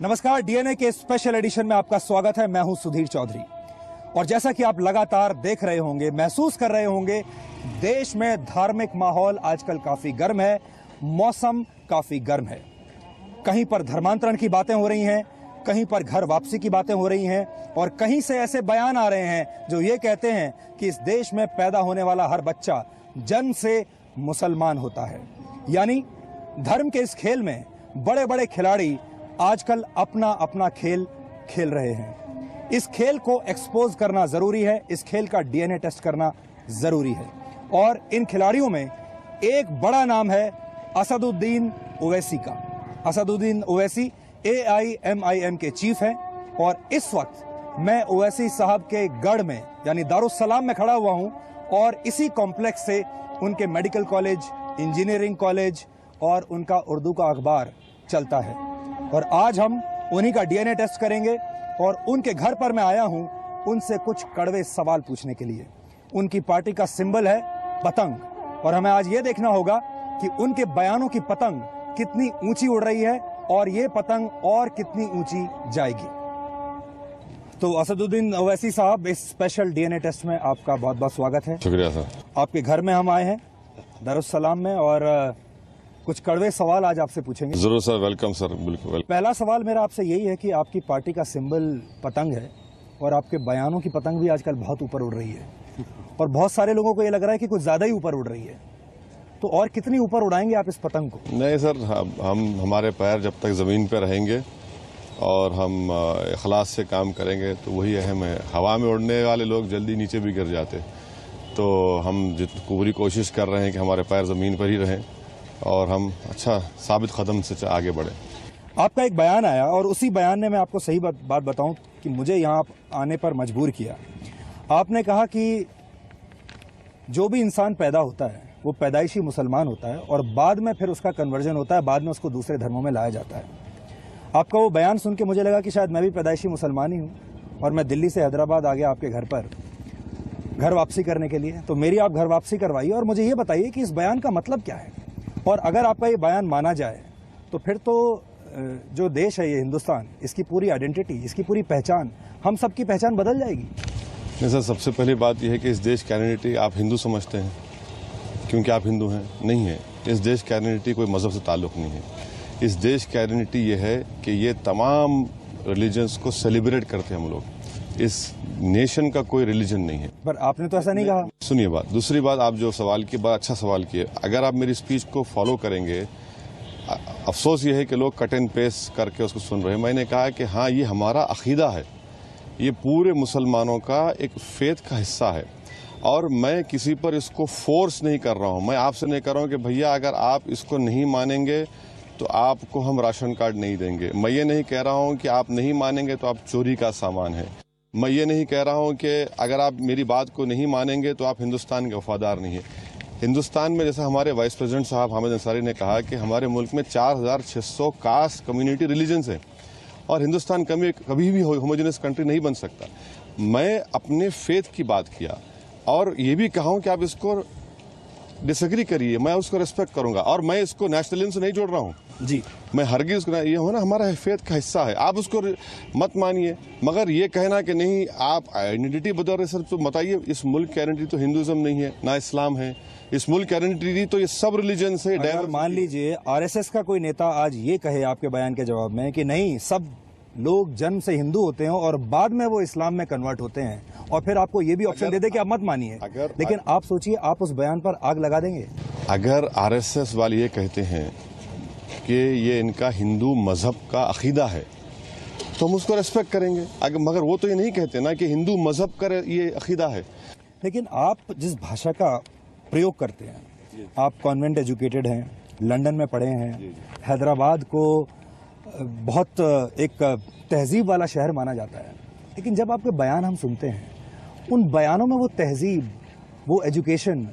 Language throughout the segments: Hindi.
नमस्कार, डीएनए के स्पेशल एडिशन में आपका स्वागत है। मैं हूं सुधीर चौधरी और जैसा कि आप लगातार देख रहे होंगे, महसूस कर रहे होंगे, देश में धार्मिक माहौल आजकल काफी गर्म है, मौसम काफी गर्म है। कहीं पर धर्मांतरण की बातें हो रही हैं, कहीं पर घर वापसी की बातें हो रही हैं और कहीं से ऐसे बयान आ रहे हैं जो ये कहते हैं कि इस देश में पैदा होने वाला हर बच्चा जन्म से मुसलमान होता है। यानी धर्म के इस खेल में बड़े बड़े खिलाड़ी आजकल अपना अपना खेल खेल रहे हैं। इस खेल को एक्सपोज करना जरूरी है, इस खेल का डीएनए टेस्ट करना जरूरी है। और इन खिलाड़ियों में एक बड़ा नाम है असदुद्दीन ओवैसी का। असदुद्दीन ओवैसी AIMIM के चीफ हैं और इस वक्त मैं ओवैसी साहब के गढ़ में यानी दारुस्सलाम में खड़ा हुआ हूं और इसी कॉम्प्लेक्स से उनके मेडिकल कॉलेज, इंजीनियरिंग कॉलेज और उनका उर्दू का अखबार चलता है। और आज हम उन्हीं का डीएनए टेस्ट करेंगे और उनके घर पर मैं आया हूं उनसे कुछ कड़वे सवाल पूछने के लिए। उनकी पार्टी का सिंबल है पतंग और हमें आज ये देखना होगा कि उनके बयानों की पतंग कितनी ऊंची उड़ रही है और ये पतंग और कितनी ऊंची जाएगी। तो असदुद्दीन ओवैसी साहब, इस स्पेशल डीएनए टेस्ट में आपका बहुत बहुत स्वागत है। शुक्रिया सर। आपके घर में हम आए हैं दारुस्सलाम में और कुछ कड़वे सवाल आज आपसे पूछेंगे। जरूर सर, वेलकम सर, बिल्कुल। पहला सवाल मेरा आपसे यही है कि आपकी पार्टी का सिंबल पतंग है और आपके बयानों की पतंग भी आजकल बहुत ऊपर उड़ रही है और बहुत सारे लोगों को ये लग रहा है कि कुछ ज्यादा ही ऊपर उड़ रही है। तो और कितनी ऊपर उड़ाएंगे आप इस पतंग को? नहीं सर, हम हमारे पैर जब तक जमीन पर रहेंगे और हम इखलास से काम करेंगे तो वही अहम है। हवा में उड़ने वाले लोग जल्दी नीचे भी गिर जाते, तो हम पूरी कोशिश कर रहे हैं कि हमारे पैर जमीन पर ही रहें और हम अच्छा साबित कदम से आगे बढ़े। आपका एक बयान आया और उसी बयान ने मैं आपको सही बात बताऊं कि मुझे यहाँ आने पर मजबूर किया। आपने कहा कि जो भी इंसान पैदा होता है वो पैदाइशी मुसलमान होता है और बाद में फिर उसका कन्वर्जन होता है, बाद में उसको दूसरे धर्मों में लाया जाता है। आपका वो बयान सुन के मुझे लगा कि शायद मैं भी पैदाइशी मुसलमान ही हूँ और मैं दिल्ली से हैदराबाद आ गया आपके घर पर घर वापसी करने के लिए। तो मेरी आप घर वापसी करवाइए और मुझे ये बताइए कि इस बयान का मतलब क्या है। और अगर आपका ये बयान माना जाए तो फिर तो जो देश है ये हिंदुस्तान, इसकी पूरी आइडेंटिटी, इसकी पूरी पहचान, हम सबकी पहचान बदल जाएगी। नहीं सर, सबसे पहली बात यह है कि इस देश की आइडेंटिटी आप हिंदू समझते हैं क्योंकि आप हिंदू हैं? नहीं है। इस देश की आइडेंटिटी कोई मजहब से ताल्लुक़ नहीं है। इस देश की आइडेंटिटी ये है कि ये तमाम रिलीजन्स को सेलिब्रेट करते हैं हम लोग। इस नेशन का कोई रिलीजन नहीं है। पर आपने तो ऐसा नहीं कहा। सुनिए बात, दूसरी बात, आप जो सवाल की बात, अच्छा सवाल किए। अगर आप मेरी स्पीच को फॉलो करेंगे, अफसोस ये है कि लोग कट एंड पेस्ट करके उसको सुन रहे हैं। मैंने कहा कि हाँ, ये हमारा अकीदा है, ये पूरे मुसलमानों का एक फेथ का हिस्सा है और मैं किसी पर इसको फोर्स नहीं कर रहा हूँ। मैं आपसे नहीं कर रहा हूँ कि भैया अगर आप इसको नहीं मानेंगे तो आपको हम राशन कार्ड नहीं देंगे। मैं ये नहीं कह रहा हूँ कि आप नहीं मानेंगे तो आप चोरी का सामान है। मैं ये नहीं कह रहा हूँ कि अगर आप मेरी बात को नहीं मानेंगे तो आप हिंदुस्तान के वफादार नहीं है। हिंदुस्तान में, जैसा हमारे वाइस प्रेसिडेंट साहब हामिद अंसारी ने कहा कि हमारे मुल्क में 4600 कास्ट, कम्युनिटी, रिलीजन्स हैं और हिंदुस्तान कभी भी होमोजेनियस कंट्री नहीं बन सकता। मैं अपने फेथ की बात किया और ये भी कहा हूँ कि आप इसको डिसएग्री करिए, मैं उसको रिस्पेक्ट करूंगा और मैं इसको नेशनलिज्म से नहीं जोड़ रहा हूँ जी। मैं हरगिज, ये हो ना, हमारा फेथ का हिस्सा है, आप उसको मत मानिए। मगर ये कहना कि नहीं आप आइडेंटिटी बदल रहे, सर तो बताइए, इस मुल्क की आइडेंटिटी तो हिंदुइज्म नहीं है ना इस्लाम है। इस मुल्क की आइडेंटिटी तो ये सब रिलीजन से। अगर मान लीजिए RSS का कोई नेता आज ये कहे आपके बयान के जवाब में कि नहीं, सब लोग जन्म से हिंदू होते हैं और बाद में वो इस्लाम में कन्वर्ट होते हैं, और फिर आपको ये भी ऑप्शन दे दे कि आप मत मानिए, लेकिन आप सोचिए, आप उस बयान पर आग लगा देंगे। अगर RSS वाले ये कहते हैं कि ये इनका हिंदू मजहब का अकीदा है तो हम उसको रेस्पेक्ट करेंगे। मगर वो तो ये नहीं कहते ना कि हिंदू मजहब का ये अकीदा है। लेकिन आप जिस भाषा का प्रयोग करते हैं, आप कॉन्वेंट एजुकेटेड हैं, लंदन में पढ़े हैं, हैदराबाद को बहुत एक तहजीब वाला शहर माना जाता है, लेकिन जब आपके बयान हम सुनते हैं, उन बयानों में वो तहजीब, वो एजुकेशन,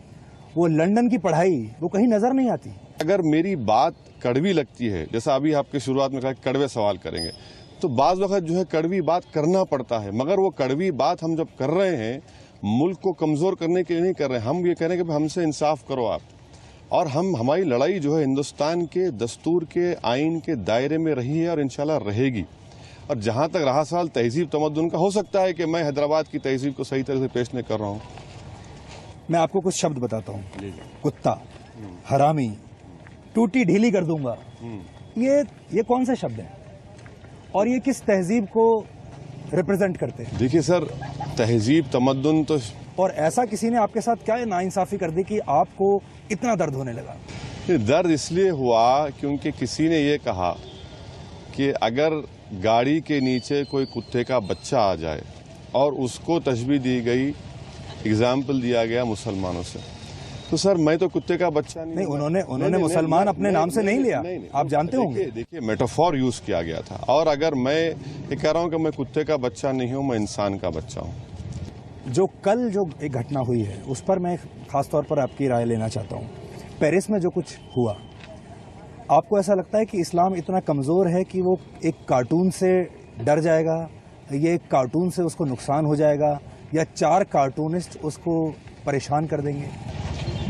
वो लंदन की पढ़ाई, वो कहीं नजर नहीं आती। अगर मेरी बात कड़वी लगती है, जैसा अभी आपके शुरुआत में कहा कड़वे सवाल करेंगे, तो बाज़ वक़्त जो है कड़वी बात करना पड़ता है। मगर वो कड़वी बात हम जब कर रहे हैं, मुल्क को कमज़ोर करने के लिए नहीं कर रहे हैं। हम ये कह रहे हैं कि हमसे इंसाफ करो आप। और हमारी लड़ाई जो है हिंदुस्तान के दस्तूर के आइन के दायरे में रही है और इंशाल्लाह रहेगी। और जहां तक रहा सवाल तहजीब तमद्दुन का, हो सकता है कि मैं हैदराबाद की तहजीब को सही तरह से पेश नहीं कर रहा हूँ। मैं आपको कुछ शब्द बताता हूँ, कुत्ता, हरामी, टूटी ढीली कर दूंगा, ये कौन से शब्द हैं और ये किस तहजीब को रिप्रेजेंट करते हैं? देखिए सर, तहजीब तमद्दुन तो, और ऐसा किसी ने आपके साथ क्या नाइंसाफी कर दी कि आपको इतना दर्द होने लगा? दर्द इसलिए हुआ क्योंकि किसी ने ये कहा कि अगर गाड़ी के नीचे कोई कुत्ते का बच्चा आ जाए और उसको तशबीह दी गई, एग्जाम्पल दिया गया मुसलमानों से, तो सर मैं तो कुत्ते का बच्चा नहीं। उन्होंने मुसलमान अपने नाम से नहीं लिया, आप जानते होंगे। देखिए मेटाफोर यूज किया गया था, और अगर मैं ये कह रहा हूँ कि मैं कुत्ते का बच्चा नहीं हूँ, मैं इंसान का बच्चा हूँ। जो कल जो एक घटना हुई है उस पर मैं खास तौर पर आपकी राय लेना चाहता हूँ। पेरिस में जो कुछ हुआ, आपको ऐसा लगता है कि इस्लाम इतना कमज़ोर है कि वो एक कार्टून से डर जाएगा, ये एक कार्टून से उसको नुकसान हो जाएगा, या 4 कार्टूनिस्ट उसको परेशान कर देंगे?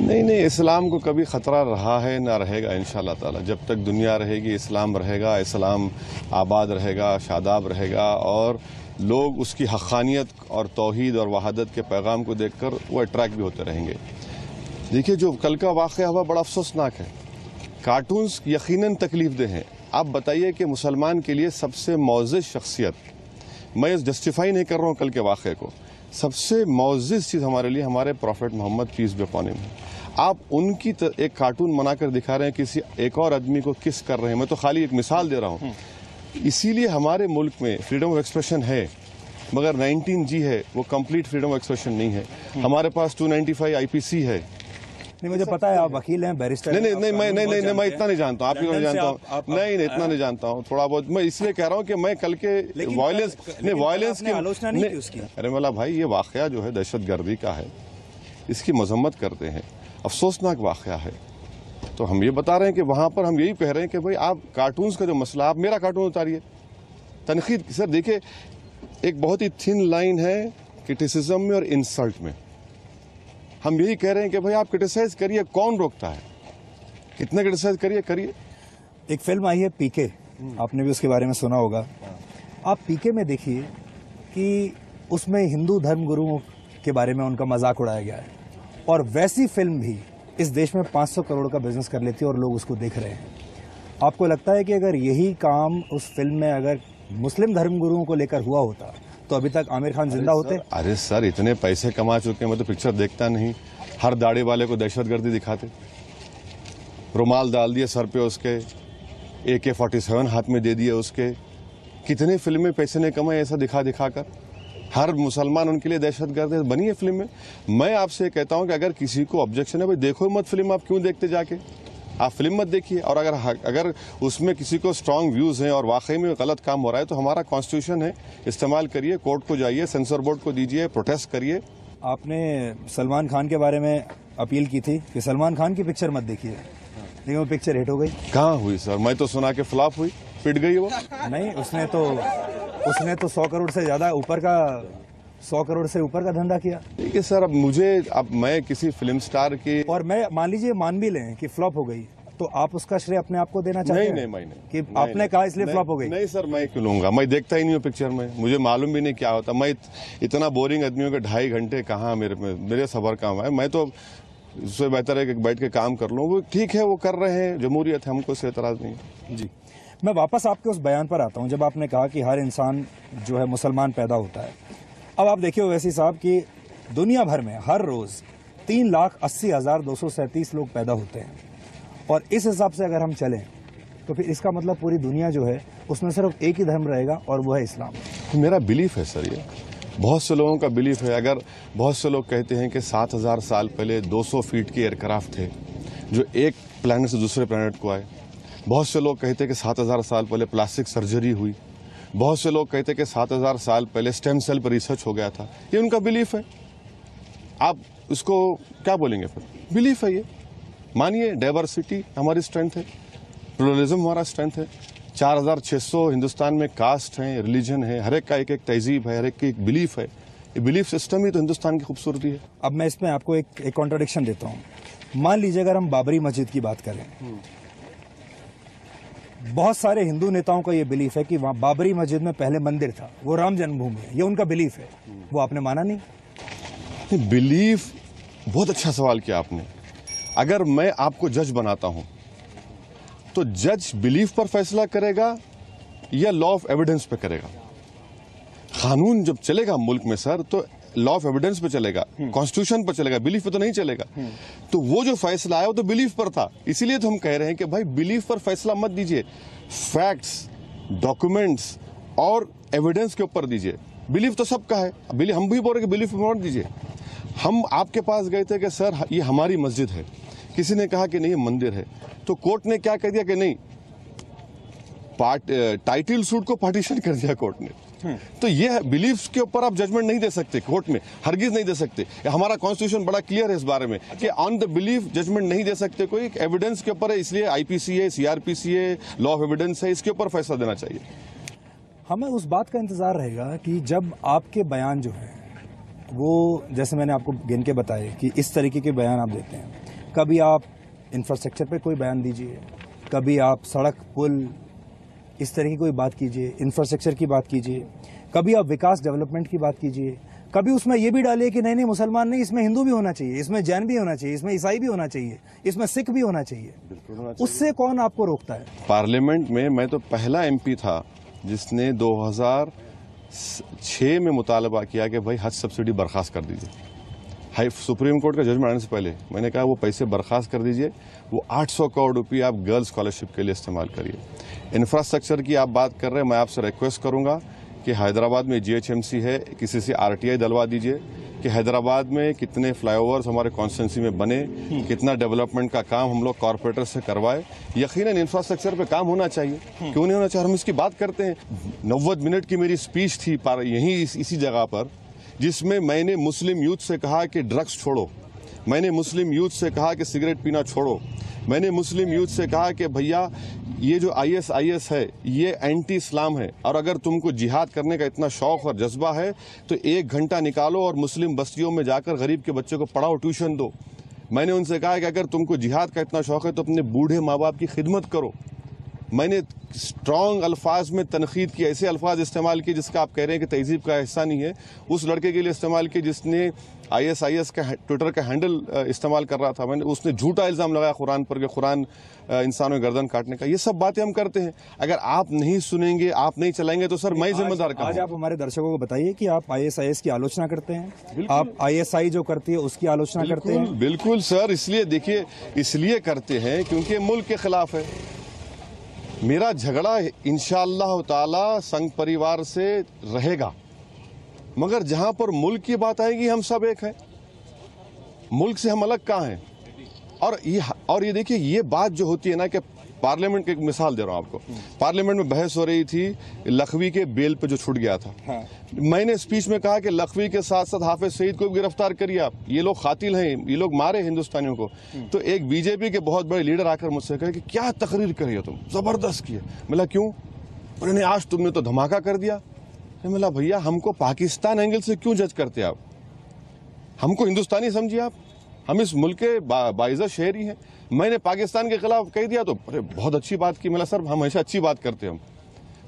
नहीं, इस्लाम को कभी ख़तरा रहा है ना रहेगा इंशाअल्लाह ताला। जब तक दुनिया रहेगी इस्लाम रहेगा, इस्लाम आबाद रहेगा, शादाब रहेगा, और लोग उसकी हक़ानियत और तौहीद और वहादत के पैगाम को देखकर वो अट्रैक्ट भी होते रहेंगे। देखिए जो कल का वाक़या हुआ बड़ा अफसोसनाक है। कार्टून्स यकीनन तकलीफ़देह हैं। आप बताइए कि मुसलमान के लिए सबसे मुअज़्ज़ज़ शख्सियत, मैं जस्टिफाई नहीं कर रहा हूँ कल के वाक़े को, सबसे मुअज़्ज़ज़ चीज़ हमारे लिए हमारे prophet Muhammad peace be upon him, आप उनकी एक कार्टून बनाकर दिखा रहे हैं, किसी एक और आदमी को किस कर रहे हैं। मैं तो खाली एक मिसाल दे रहा हूँ। इसीलिए हमारे मुल्क में फ्रीडम ऑफ एक्सप्रेशन है, मगर 19G है, वो कंप्लीट फ्रीडम ऑफ एक्सप्रेशन नहीं है। हमारे पास 295 IPC है। नहीं, मुझे पता है आप वकील हैं, बैरिस्टर। नहीं, मैं इतना नहीं जानता हूँ, आप ही जानता हूँ। नहीं, इतना नहीं जानता हूँ, थोड़ा बहुत। मैं इसलिए कह रहा हूँ कि मैं कल के वायलेंस की आलोचना नहीं की उसकी। अरे वाला भाई, ये वाकया जो है दहशतगर्दी का है, इसकी मजम्मत करते हैं, अफसोसनाक वाकया है। तो हम ये बता रहे हैं कि वहाँ पर हम यही कह रहे हैं कि भाई आप कार्टून्स का जो मसला, आप मेरा कार्टून उतारिए। तनकीद सर देखिए, एक बहुत ही थिन लाइन है क्रिटिसिज्म में और इंसल्ट में। हम यही कह रहे हैं कि भाई आप क्रिटिसाइज करिए, कौन रोकता है, कितने क्रिटिसाइज करिए। एक फिल्म आई है पीके, आपने भी उसके बारे में सुना होगा। आप पीके में देखिए कि उसमें हिंदू धर्म गुरुओं के बारे में उनका मजाक उड़ाया गया है, और वैसी फिल्म भी इस देश में 500 करोड़ का बिजनेस कर लेती है और लोग उसको देख रहे हैं। आपको लगता है कि अगर यही काम उस फिल्म में अगर मुस्लिम धर्म गुरुओं को लेकर हुआ होता तो अभी तक आमिर खान जिंदा होते? अरे सर, इतने पैसे कमा चुके हैं, मैं तो पिक्चर देखता नहीं। हर दाढ़ी वाले को दहशतगर्दी दिखाते, रुमाल डाल दिए सर पे उसके, AK-47 हाथ में दे दिए उसके। कितने फिल्में पैसे ने कमाए ऐसा दिखा कर। हर मुसलमान उनके लिए दहशतगर्द बनी है फिल्म में। मैं आपसे कहता हूं कि अगर किसी को ऑब्जेक्शन है, भाई देखो मत फिल्म, आप क्यों देखते जाके, आप फिल्म मत देखिए। और अगर उसमें किसी को स्ट्रांग व्यूज हैं और वाकई में गलत काम हो रहा है, तो हमारा कॉन्स्टिट्यूशन है, इस्तेमाल करिए, कोर्ट को जाइए, सेंसर बोर्ड को दीजिए, प्रोटेस्ट करिए। आपने सलमान खान के बारे में अपील की थी कि सलमान खान की पिक्चर मत देखिए, लेकिन वो पिक्चर हिट हो गई। कहाँ हुई सर? मैं तो सुना के फ्लॉप हुई, पिट गई वो। नहीं, उसने तो 100 करोड़ से ज्यादा ऊपर का, 100 करोड़ से ऊपर का धंधा किया। ठीक है सर, अब मैं किसी फिल्म स्टार की, और मैं मान लीजिए मान भी लें कि फ्लॉप हो गई, तो आप उसका श्रेय अपने आप को देना चाहते हैं? नहीं कि आपने कहा इसलिए फ्लॉप हो गई? नहीं सर, मैं क्यों लूंगा, मैं देखता ही नहीं हूँ पिक्चर में, मुझे मालूम भी नहीं क्या होता। मैं इतना बोरिंग आदमियों के 2.5 घंटे कहाँ मेरे सबर काम है। मैं तो उससे बेहतर है कि बैठ के काम कर लूँ। वो ठीक है, वो कर रहे हैं, जमहूरियत है, हमको इससे एतराज नहीं। जी, मैं वापस आपके उस बयान पर आता हूं जब आपने कहा कि हर इंसान जो है मुसलमान पैदा होता है। अब आप देखिए ओवैसी साहब कि दुनिया भर में हर रोज 3,80,237 लोग पैदा होते हैं, और इस हिसाब से अगर हम चलें तो फिर इसका मतलब पूरी दुनिया जो है उसमें सिर्फ एक ही धर्म रहेगा, और वो है इस्लाम। मेरा बिलीफ है सर, ये बहुत से लोगों का बिलीफ है। अगर बहुत से लोग कहते हैं कि 7,000 साल पहले 200 फीट के एयरक्राफ्ट थे जो एक प्लैनेट से दूसरे प्लैनेट को आए। बहुत से लोग कहते हैं कि 7,000 साल पहले प्लास्टिक सर्जरी हुई। बहुत से लोग कहते हैं कि 7,000 साल पहले स्टेम सेल पर रिसर्च हो गया था। ये उनका बिलीफ है, आप इसको क्या बोलेंगे फिर? बिलीफ है ये, मानिए। डाइवर्सिटी हमारी स्ट्रेंथ है, प्लुरलिज्म हमारा स्ट्रेंथ है। 4,600 हिंदुस्तान में कास्ट हैं, रिलीजन है, हर एक का एक तहजीब है, हर एक की एक बिलीफ है। ये बिलीफ सिस्टम ही तो हिंदुस्तान की खूबसूरती है। अब मैं इसमें आपको एक कॉन्ट्रडिक्शन देता हूँ। मान लीजिए अगर हम बाबरी मस्जिद की बात करें, बहुत सारे हिंदू नेताओं का ये बिलीफ है कि वहाँ बाबरी मस्जिद में पहले मंदिर था, वो राम जन्मभूमि है, ये उनका बिलीफ है। वो आपने माना नहीं? बिलीफ, बहुत अच्छा सवाल किया आपने। अगर मैं आपको जज बनाता हूं तो जज बिलीफ पर फैसला करेगा या लॉ ऑफ एविडेंस पे करेगा? कानून जब चलेगा मुल्क में सर तो लॉ ऑफ एविडेंस पे चलेगा, कॉन्स्टिट्यूशन पर चलेगा, बिलीफ पे तो नहीं चलेगा। तो वो जो फैसला आया वो तो बिलीफ पर था। इसीलिए तो हम कह रहे हैं कि भाई बिलीफ पर फैसला मत दीजिए, फैक्ट्स, डॉक्यूमेंट्स और एविडेंस के ऊपर दीजिए। बिलीफ तो सबका है, बिलीफ हम भी बोल रहे हैं कि बिलीफ पर मत दीजिए। हम आपके पास गए थे कि सर ये हमारी मस्जिद है, किसी ने कहा कि नहीं ये मंदिर है, तो कोर्ट ने क्या कह दिया कि नहीं, टाइटल सूट को पार्टीशन कर दिया कोर्ट ने। तो ये बिलीफ्स के ऊपर आप जजमेंट नहीं दे सकते कोर्ट में, हरगिज नहीं दे सकते। हमारा कॉन्स्टिट्यूशन बड़ा क्लियर है इस बारे में कि ऑन द बिलीफ जजमेंट नहीं दे सकते कोई, एविडेंस के ऊपर है। इसलिए आईपीसी है, सीआरपीसी है, लॉ ऑफ एविडेंस है, इसके ऊपर फैसला देना चाहिए। हमें उस बात का इंतजार रहेगा कि जब आपके बयान जो हैं वो, जैसे मैंने आपको गिन के बताए कि इस तरीके के बयान आप देते हैं, कभी आप इंफ्रास्ट्रक्चर पे कोई बयान दीजिए, कभी आप सड़क पुल इस तरह की कोई बात कीजिए, इंफ्रास्ट्रक्चर की बात कीजिए, कभी आप विकास डेवलपमेंट की बात कीजिए, कभी उसमें ये भी डालिए कि नहीं मुसलमान नहीं, इसमें हिंदू भी होना चाहिए, इसमें जैन भी होना चाहिए, इसमें ईसाई भी होना चाहिए, इसमें सिख भी होना चाहिए। उससे कौन आपको रोकता है? पार्लियामेंट में मैं तो पहला एमपी था जिसने 2006 में मुतालबा किया कि भाई हज सब्सिडी बर्खास्त कर दीजिए। सुप्रीम कोर्ट का जजमेंट आने से पहले मैंने कहा वो पैसे बर्खास्त कर दीजिए, वो 800 करोड़ रुपये आप गर्ल्स स्कॉलरशिप के लिए इस्तेमाल करिए। इंफ्रास्ट्रक्चर की आप बात कर रहे हैं, मैं आपसे रिक्वेस्ट करूंगा कि हैदराबाद में जीएचएमसी है, किसी से आरटीआई दिलवा दीजिए कि हैदराबाद में कितने फ्लाईओवर्स हमारे कॉन्स्टिट्यूंसी में बने, कितना डेवलपमेंट का काम हम लोग कॉरपोरेटर से करवाए। यकीनन इंफ्रास्ट्रक्चर पे काम होना चाहिए, क्यों नहीं होना चाहिए, हम इसकी बात करते हैं। 90 मिनट की मेरी स्पीच थी यहीं इसी जगह पर, जिसमें मैंने मुस्लिम यूथ से कहा कि ड्रग्स छोड़ो, मैंने मुस्लिम यूथ से कहा कि सिगरेट पीना छोड़ो, मैंने मुस्लिम यूथ से कहा कि भैया ये जो आईएसआईएस है ये एंटी इस्लाम है, और अगर तुमको जिहाद करने का इतना शौक और जज्बा है तो 1 घंटा निकालो और मुस्लिम बस्तियों में जाकर गरीब के बच्चों को पढ़ाओ, ट्यूशन दो। मैंने उनसे कहा कि अगर तुमको जिहाद का इतना शौक है तो अपने बूढ़े माँ बाप की खिदमत करो। मैंने स्ट्रॉन्ग अल्फाज में तनकीद की, ऐसे अल्फाज इस्तेमाल किए जिसका आप कह रहे हैं कि तहजीब का हिस्सा नहीं है, उस लड़के के लिए इस्तेमाल किए जिसने आईएसआईएस का ट्विटर का हैंडल इस्तेमाल कर रहा था। मैंने उसने झूठा इल्ज़ाम लगाया कुरान पर कि कुरान इंसानों की गर्दन काटने का। ये सब बातें हम करते हैं। अगर आप नहीं सुनेंगे, आप नहीं चलाएंगे तो सर मैं जिम्मेदार आज आप हमारे दर्शकों को बताइए कि आप आईएसआईएस की आलोचना करते हैं, आप आईएसआई जो करती है उसकी आलोचना करते हैं। बिल्कुल सर, इसलिए देखिए, इसलिए करते हैं क्योंकि मुल्क के खिलाफ है। मेरा झगड़ा इंशाअल्लाह ताला संघ परिवार से रहेगा, मगर जहां पर मुल्क की बात आएगी हम सब एक हैं, मुल्क से हम अलग कहाँ हैं। और ये देखिए, ये बात जो होती है ना कि पार्लियामेंट की एक मिसाल दे रहा हूं आपको, पार्लियामेंट में बहस हो रही थी लखवी के बेल पे जो छूट गया था। हाँ। मैंने स्पीच में कहा कि लखवी के साथ साथ हाफिज सईद को भी गिरफ्तार करिए आप, ये लोग कातिल हैं, ये लोग मारे हिंदुस्तानियों को। तो एक बीजेपी के बहुत बड़े लीडर आकर मुझसे कहे कि क्या तकरीर करी है तुम, जबरदस्त की है। मिला क्यों? उन्होंने आज तुमने तो धमाका कर दिया। मिला भैया हमको पाकिस्तान एंगल से क्यों जज करते आप, हमको हिंदुस्तानी समझिए आप, हम इस मुल्क के बाइज़्ज़त शहरी हैं। मैंने पाकिस्तान के खिलाफ कह दिया तो अरे बहुत अच्छी बात की। मिला सर हम हमेशा अच्छी बात करते हैं हम,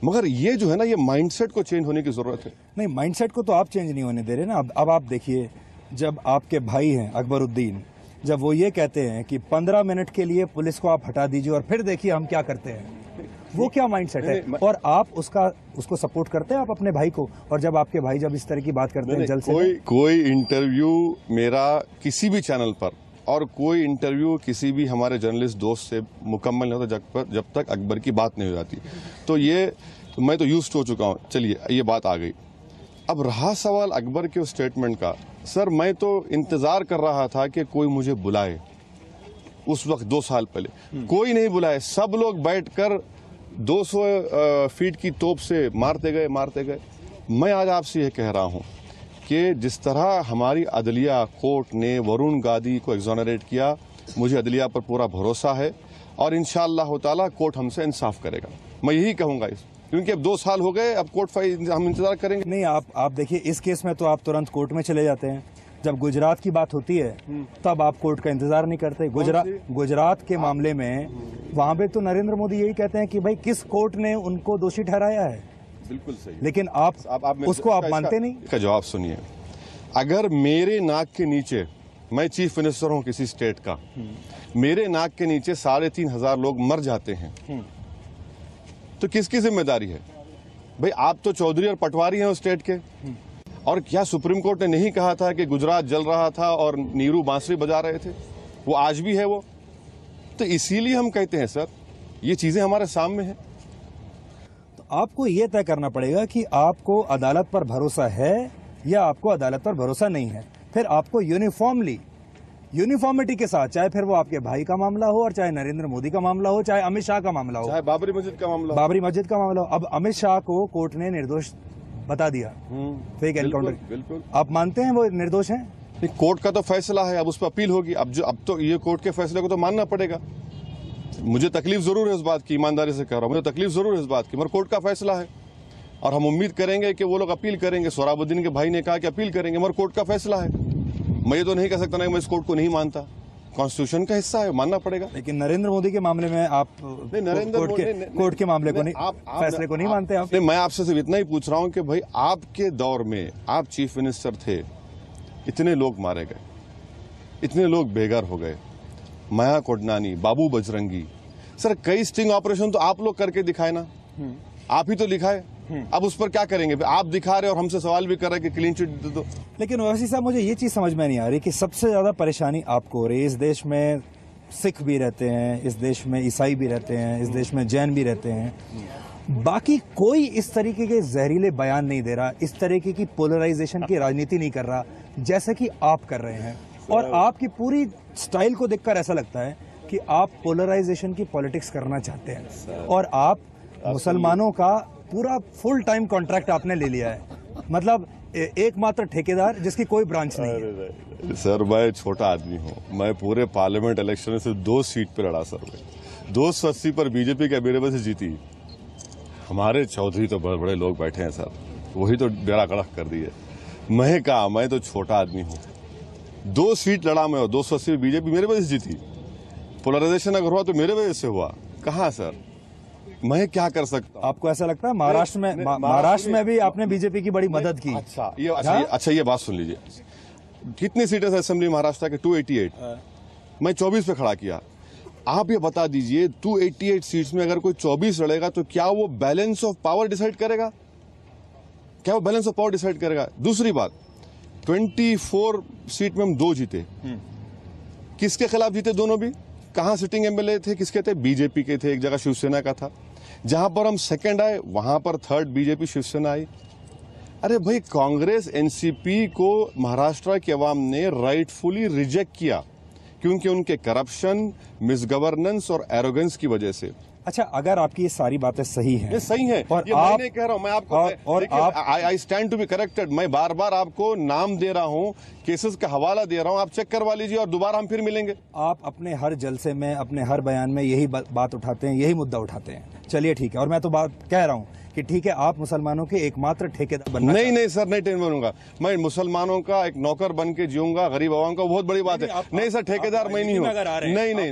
मगर ये जो है ना, ये माइंडसेट को चेंज होने की जरूरत है। नहीं, माइंडसेट को तो आप चेंज नहीं होने दे रहे ना। अब आप देखिए, जब आपके भाई हैं अकबरुद्दीन, जब वो ये कहते हैं कि 15 मिनट के लिए पुलिस को आप हटा दीजिए और फिर देखिए हम क्या करते हैं, वो क्या माइंडसेट है? और आप उसको सपोर्ट करते हैं आप अपने भाई को? और जब आपके भाई जब इस तरह की बात करते हैं जल्द से कोई इंटरव्यू मेरा किसी भी चैनल पर और कोई इंटरव्यू किसी भी हमारे जर्नलिस्ट दोस्त से मुकम्मल नहीं होता जब तक अकबर की बात नहीं हो जाती। तो मैं तो यूज्ड हो चुका हूँ। चलिए ये बात आ गई। अब रहा सवाल अकबर के स्टेटमेंट का, सर मैं तो इंतजार कर रहा था कि कोई मुझे बुलाए। उस वक्त 2 साल पहले कोई नहीं बुलाए, सब लोग बैठकर 200 फीट की तोप से मारते गए। मैं आज आपसे यह कह रहा हूं कि जिस तरह हमारी अदलिया कोर्ट ने वरुण गांधी को एग्जोनरेट किया, मुझे अदलिया पर पूरा भरोसा है और इंशाअल्लाह ताला कोर्ट हमसे इंसाफ करेगा। मैं यही कहूंगा क्योंकि अब 2 साल हो गए, अब कोर्ट फाइल हम इंतजार करेंगे। नहीं, आप देखिए, इस केस में तो आप तुरंत कोर्ट में चले जाते हैं, जब गुजरात की बात होती है तब आप कोर्ट का इंतजार नहीं करते। गुजरात के मामले में वहां पे तो नरेंद्र मोदी यही कहते हैं कि भाई किस कोर्ट ने उनको दोषी ठहराया है। बिल्कुल सही। लेकिन आप उसको आप मानते नहीं। इसका जवाब सुनिए, अगर मेरे नाक के नीचे, मैं चीफ मिनिस्टर हूं किसी स्टेट का, मेरे नाक के नीचे 3,500 लोग मर जाते हैं तो किसकी जिम्मेदारी है? भाई आप तो चौधरी और पटवारी हैं उस स्टेट के। और क्या सुप्रीम कोर्ट ने नहीं कहा था कि गुजरात जल रहा था और नीरू बांसुरी बजा रहे थे? वो आज भी है वो। तो इसीलिए हम कहते हैं सर, ये चीजें हमारे सामने हैं। तो आपको ये तय करना पड़ेगा कि आपको अदालत पर भरोसा है या आपको अदालत पर भरोसा नहीं है। फिर आपको यूनिफॉर्मिटी के साथ, चाहे फिर वो आपके भाई का मामला हो और चाहे नरेंद्र मोदी का मामला हो, चाहे अमित शाह का मामला हो, चाहे बाबरी मस्जिद का मामला हो। अब अमित शाह को कोर्ट ने निर्दोष बता दिया फेक एनकाउंटर। बिल्कुल। आप मानते हैं वो निर्दोष हैं? कोर्ट का तो फैसला है, अब उस पर अपील होगी। अब तो ये कोर्ट के फैसले को तो मानना पड़ेगा। मुझे तकलीफ जरूर है इस बात की, ईमानदारी से कह रहा हूं, मुझे तकलीफ जरूर है इस बात की, मगर कोर्ट का फैसला है और हम उम्मीद करेंगे कि वो लोग अपील करेंगे। सोहराबुद्दीन के भाई ने कहा कि अपील करेंगे, मगर कोर्ट का फैसला है। मैं ये तो नहीं कह सकता ना मैं इस कोर्ट को नहीं मानता, कॉन्स्टिट्यूशन का हिस्सा है, मानना पड़ेगा। लेकिन नरेंद्र मोदी के मामले में आप कोर्ट के मामले को नहीं, फैसले को नहीं मानते आप? मैं आपसे सिर्फ इतना ही पूछ रहा हूं कि भाई आपके दौर में आप चीफ मिनिस्टर थे, इतने लोग मारे गए, इतने लोग बेघर हो गए, माया कोडनानी, बाबू बजरंगी, सर कई स्टिंग ऑपरेशन तो आप लोग करके दिखाए ना, आप ही तो दिखाए। अब उस पर क्या करेंगे? आप दिखा रहे और हमसे सवाल भी कर रहे कि क्लीन चिट दे दो। लेकिन ओवैसी साहब, मुझे ये चीज समझ में नहीं आ रही कि सबसे ज्यादा परेशानी आपको हो रही है। इस देश में सिख भी रहते हैं, इस देश में ईसाई भी रहते हैं, इस देश में जैन भी रहते हैं, बाकी कोई इस तरीके के जहरीले बयान नहीं दे रहा, इस तरीके की पोलराइजेशन की राजनीति नहीं कर रहा जैसा कि आप कर रहे हैं। और आपकी पूरी स्टाइल को देखकर ऐसा लगता है कि आप पोलराइजेशन की पॉलिटिक्स करना चाहते हैं और आप मुसलमानों का पूरा फुल टाइम कॉन्ट्रैक्ट आपने ले लिया है। मतलब एकमात्र ठेकेदार जिसकी कोई ब्रांच नहीं है। सर मैं छोटा आदमी हूँ, मैं पूरे पार्लियामेंट इलेक्शन में सिर्फ 2 सीट पर लड़ा सर। मैं 280 पर बीजेपी के मेरे वजह से जीती। हमारे चौधरी तो बड़े बड़े लोग बैठे हैं सर, वही तो बेड़ा कड़क कर दिए। मैं तो छोटा आदमी हूँ, 2 सीट लड़ा मैं और 280 बीजेपी मेरे वजह से जीती। पोलराइजेशन अगर हुआ तो मेरे वजह से हुआ। कहाँ सर, मैं क्या कर सकता हूँ? आपको ऐसा लगता है महाराष्ट्र में भी आपने बीजेपी की बड़ी मदद की? अच्छा ये बात सुन लीजिए, कितनी सीटें असेंबली महाराष्ट्र के? 288। मैं 24 पे खड़ा किया। आप ये बता दीजिए 288 सीट्स में अगर कोई 24 लड़ेगा तो क्या वो बैलेंस ऑफ पावर डिसाइड करेगा? क्या वो बैलेंस ऑफ पावर डिसाइड करेगा? दूसरी बात, 24 सीट में हम 2 जीते, किसके खिलाफ जीते दोनों भी? कहां सिटिंग एमएलए थे, किसके थे? बीजेपी के थे, एक जगह शिवसेना का था। जहां पर हम सेकंड आए वहां पर थर्ड बीजेपी शिवसेना आई। अरे भाई, कांग्रेस एनसीपी को महाराष्ट्र की आवाम ने राइटफुली रिजेक्ट किया क्योंकि उनके करप्शन, मिसगवर्नेंस और एरोगेंस की वजह से। अच्छा, अगर आपकी ये सारी बातें सही हैं, ये सही है, और ये आप मैं नहीं कह रहा हूं, मैं आपको I stand to be corrected. मैं बार बार आपको नाम दे रहा हूं, केसेस का हवाला दे रहा हूं, आप चेक करवा लीजिए और दोबारा हम फिर मिलेंगे। आप अपने हर जलसे में, अपने हर बयान में यही बात उठाते हैं, यही मुद्दा उठाते हैं। चलिए ठीक है, और मैं तो बात कह रहा हूं कि ठीक है, आप मुसलमानों के एकमात्र ठेकेदार बनना नहीं सर, नहीं बनूंगा मैं। मुसलमानों का एक नौकर बन के जीऊंगा, गरीब आवाम का, बहुत बड़ी बात है। नहीं सर, ठेकेदार मैं नहीं हूँ। नहीं,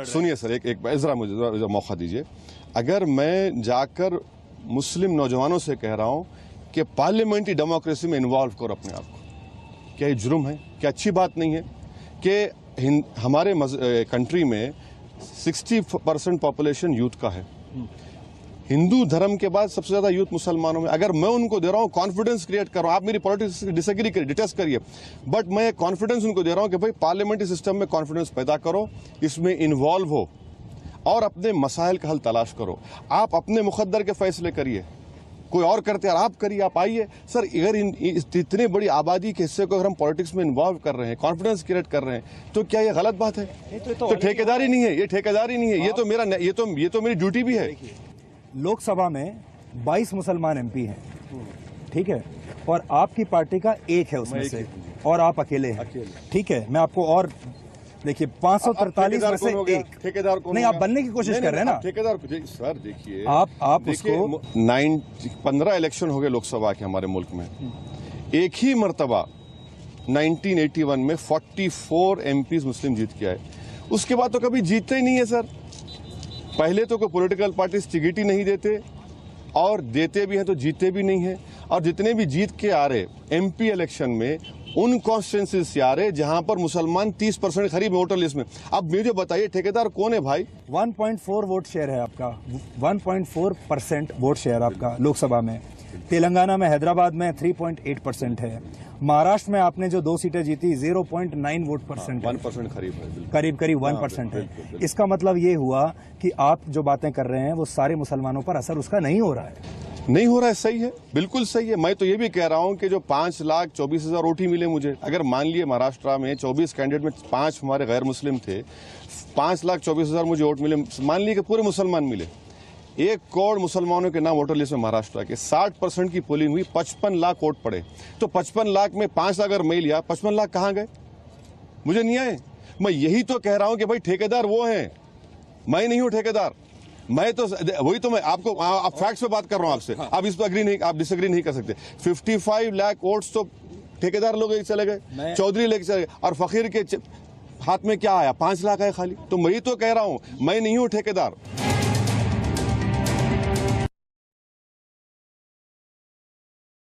सुनिए सर, एक जरा मुझे मौका दीजिए। अगर मैं जाकर मुस्लिम नौजवानों से कह रहा हूं कि पार्लियामेंट्री डेमोक्रेसी में इन्वॉल्व करो अपने आप को, क्या ये जुर्म है? क्या अच्छी बात नहीं है कि हमारे कंट्री में 60% पॉपुलेशन यूथ का है? हिंदू धर्म के बाद सबसे ज्यादा यूथ मुसलमानों में। अगर मैं उनको दे रहा हूं, कॉन्फिडेंस क्रिएट कर रहा हूं, आप मेरी पॉलिटिक्स डिसएग्री करिए, डिटेस्ट करिए, बट मैं कॉन्फिडेंस उनको दे रहा हूं कि भाई पार्लियामेंट्री सिस्टम में कॉन्फिडेंस पैदा करो, इसमें इन्वॉल्व हो और अपने मसाइल का हल तलाश करो। आप अपने मुकद्दर के फैसले करिए, कोई और करते हैं आप करिए, आप आइए सर। अगर इतनी बड़ी आबादी के हिस्से को अगर हम पॉलिटिक्स में इन्वॉल्व कर रहे हैं, कॉन्फिडेंस क्रिएट कर रहे हैं, तो क्या ये गलत बात है? तो ठेकेदारी नहीं है, ये ठेकेदारी नहीं है, ये तो मेरा ये तो मेरी ड्यूटी भी है। लोकसभा में 22 मुसलमान एमपी हैं, ठीक है, और आपकी पार्टी का एक है उसमें से, और आप अकेले हैं, ठीक है। मैं आपको और देखिए 543 में से एक ठेकेदार को नहीं, आप बनने की कोशिश कर रहे हैं ना ठेकेदार को। सर देखिए, आप उसको 15 इलेक्शन हो गए लोकसभा के हमारे मुल्क में, एक ही मर्तबा 1981 में 44 एमपीज मुस्लिम जीत के आए। उसके बाद तो कभी जीतते ही नहीं है सर। पहले तो कोई पॉलिटिकल पार्टीज टिकट ही नहीं देते, और देते भी हैं तो जीतते भी नहीं है। और जितने भी जीत के आ रहे एमपी इलेक्शन में, उन कॉन्स्टिट्यूंसीज से आ रहे जहां पर मुसलमान 30% करीब वोटर लिस्ट में। अब मुझे बताइए ठेकेदार कौन है भाई? 1.4 वोट शेयर है आपका, 1.4% वोट शेयर आपका लोकसभा में। तेलंगाना में, हैदराबाद में 3.8% है। महाराष्ट्र में आपने जो 2 सीटें जीती 0.9 वोट परसेंट, 1% करीब है, बिल्कुल। करीब करीब 1% है। इसका मतलब ये हुआ कि आप जो बातें कर रहे हैं वो सारे मुसलमानों पर असर उसका नहीं हो रहा है। नहीं हो रहा है, सही है, बिल्कुल सही है। मैं तो ये भी कह रहा हूं कि जो 5,24,000 वोट ही मिले मुझे, अगर मान लिए महाराष्ट्र में 24 कैंडिडेट में 5 हमारे गैर मुस्लिम थे, 5,24,000 मुझे वोट मिले, मान लिए कि पूरे मुसलमान मिले। 1 करोड़ मुसलमानों के नाम वोटर लिस्ट में महाराष्ट्र के, 60% की पोलिंग हुई, 55 लाख वोट पड़े। तो 55 लाख में 5 लाख अगर मैं लिया, 55 लाख कहाँ गए? मुझे नहीं आए। मैं यही तो कह रहा हूं कि भाई ठेकेदार वो हैं, मैं नहीं हूं ठेकेदार। मैं तो वही तो मैं आपको आप फैक्ट्स पे बात कर रहा हूं आपसे। आप इस पर अग्री नहीं, आप डिसएग्री नहीं कर सकते। 55 लाख वोट्स तो ठेकेदार लोग चले गए, चौधरी लेके चले गए, और फकीर के हाथ में क्या आया? 5 लाख आए खाली। तो मैं ही तो कह रहा हूं, मैं नहीं हूं ठेकेदार।